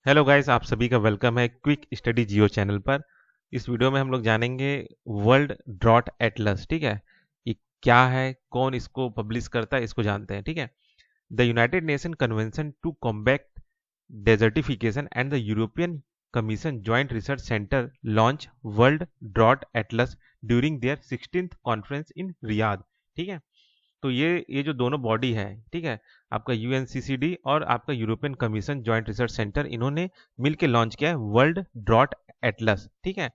Hello guys, आप सभी का वेलकम है क्विक स्टडी जियो चैनल पर। इस वीडियो में हम लोग जानेंगे वर्ल्ड ड्रॉट एटलस। ठीक है, ये क्या है, कौन इसको पब्लिश करता है, इसको जानते हैं। ठीक है, the United Nation convention to combat desertification and the European commission joint research centre launch world drought atlas during their 16th conference in Riyadh. ठीक है, तो ये जो दोनों बॉडी है, ठीक है, आपका यूएनसीसीडी और आपका European commission joint research centre, इन्होंने मिलकर लॉन्च किया है वर्ल्ड ड्रॉट एटलस। ठीक है,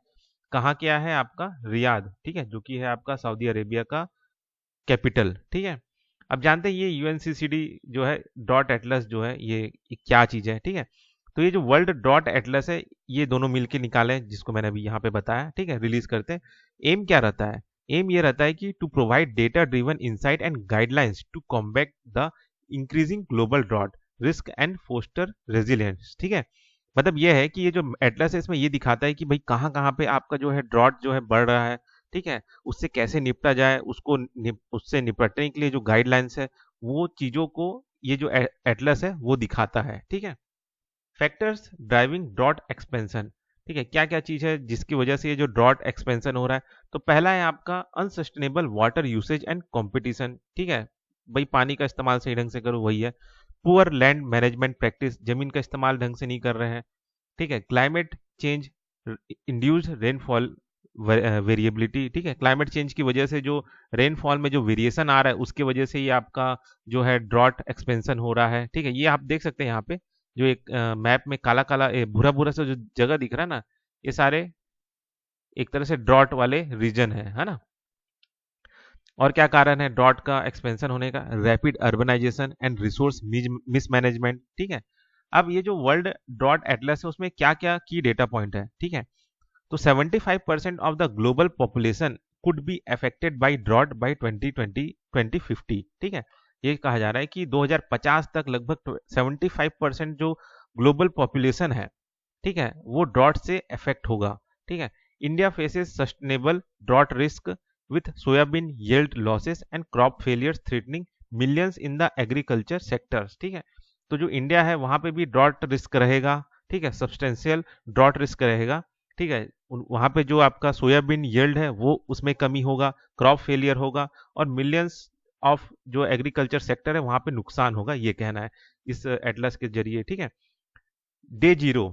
कहाँ किया है? आपका रियाद। ठीक है, जो कि है आपका सऊदी अरेबिया का कैपिटल। ठीक है, अब जानते हैं ये यूएनसीसीडी जो है डॉट एटलस जो है ये क्या चीज़ है। ठीक है, तो ये जो वर्ल्ड डॉट एटलस है, ये दोनों मिलके निकाले, जिसको मैंने अभी यहाँ पे बताया। ठीक है, रिलीज करते हैं। एम क्या रहता है? एम ये रहता है कि to provide data driven insight and guidelines to combat the increasing global drought risk and foster resilience. ठीक है, मतलब ये है कि ये जो एटलस है, इसमें ये दिखाता है कि भाई कहाँ कहाँ पे आपका जो है ड्रॉट जो है बढ़ रहा है। ठीक है, उससे कैसे निपटा जाए, उससे निपटने के लिए जो गाइडलाइंस है, वो चीज़ों को ये जो एटलस है वो दिखाता है। ठीक है, फैक्टर्स ड्राइविंग ड्रॉट एक्सपेंशन। ठीक है, क्या क्या चीज़ है जिसकी वजह से ये जो ड्रॉट एक्सपेंशन हो रहा है? तो पहला है आपका unsustainable water usage and competition. ठीक है, भाई पानी का इस्तेमाल सही ढंग से करो, वही है। पुअर लैंड मैनेजमेंट प्रैक्टिस, जमीन का इस्तेमाल ढंग से नहीं कर रहे हैं। ठीक है, climate change induce rainfall variability. ठीक है, क्लाइमेट चेंज की वजह से जो रेनफॉल में जो वेरिएशन आ रहा है, उसके वजह से ये आपका जो है ड्रॉट एक्सपेंशन हो रहा है। ठीक है, ये आप देख सकते हैं यहाँ पे जो एक मैप में काला काला भूरा भूरा सा जो जगह दिख रहा है ना, ये सारे एक तरह से ड्रॉट वाले रीजन है ना। और क्या कारण है ड्रॉट का एक्सपेंशन होने का? Rapid urbanisation and resource mismanagement. ठीक है, अब ये जो वर्ल्ड ड्रॉट एटलस है, उसमें क्या क्या की डेटा पॉइंट है? ठीक है, तो 75% of the global population could be affected by drought by 2020-2050। ठीक है, ये कहा जा रहा है कि 2050 तक लगभग 75% जो ग्लोबल पॉपुलेशन है, ठीक है, वो ड्रॉट से अफेक्ट होगा। ठीक है, India faces sustainable drought risk with soybean yield losses and crop failures threatening millions in the agriculture sectors. ठीक है, तो जो इंडिया है वहां पे भी ड्रॉट रिस्क रहेगा। ठीक है, सब्सटेंशियल ड्रॉट रिस्क रहेगा। ठीक है, वहां पे जो आपका सोयाबीन yield है वो उसमें कमी होगा, क्रॉप फेलियर होगा, और मिलियंस ऑफ जो एग्रीकल्चर सेक्टर है वहां पे नुकसान होगा, ये कहना है इस एटलस के जरिए। ठीक है, डे जीरो,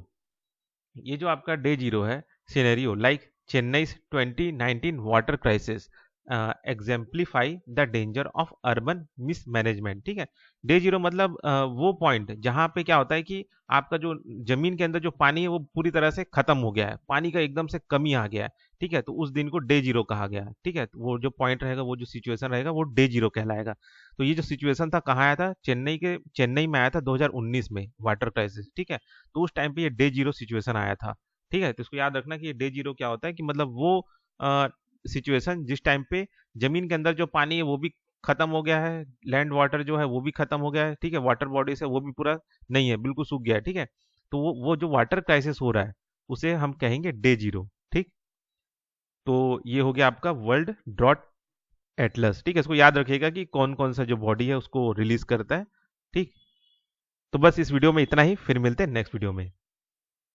ये जो आपका डे जीरो है, scenario like Chennai 2019 water crisis exemplify the danger of urban mismanagement. ठीक है, डे जीरो मतलब वो पॉइंट जहां पे क्या होता है कि आपका जो जमीन के अंदर जो पानी है वो पूरी तरह से खत्म हो गया है, पानी का एकदम से कमी आ गया है। ठीक है, तो उस दिन को डे जीरो कहा गया है। ठीक है, तो वो जो पॉइंट रहेगा, वो जो सिचुएशन रहेगा, वो डे जीरो कहलाएगा। तो ये जो सिचुएशन था कहाँ आया था? चेन्नई में आया था 2019 में वाटर क्राइसिस। ठीक है, तो उस टाइम पे ये डे जीरो सिचुएशन आया था। ठीक है, तो इसको याद रखना कि ये डे जीरो क्या होता है कि मतलब वो सिचुएशन जिस टाइम पे जमीन के अंदर जो पानी है वो भी खत्म हो गया है, लैंड वाटर जो है वो भी खत्म हो गया है। ठीक है, वाटर बॉडीज है वो भी पूरा नहीं है, बिल्कुल सूख गया है। ठीक है, तो वो जो वाटर क्राइसिस हो रहा है उसे हम कहेंगे डे जीरो। ठीक, तो ये हो गया आपका वर्ल्ड ड्रॉट एटलस। ठीक है, इसको याद रखिएगा कि कौन कौन सा जो बॉडी है उसको रिलीज करता है। ठीक, तो बस इस वीडियो में इतना ही, फिर मिलते हैं नेक्स्ट वीडियो में।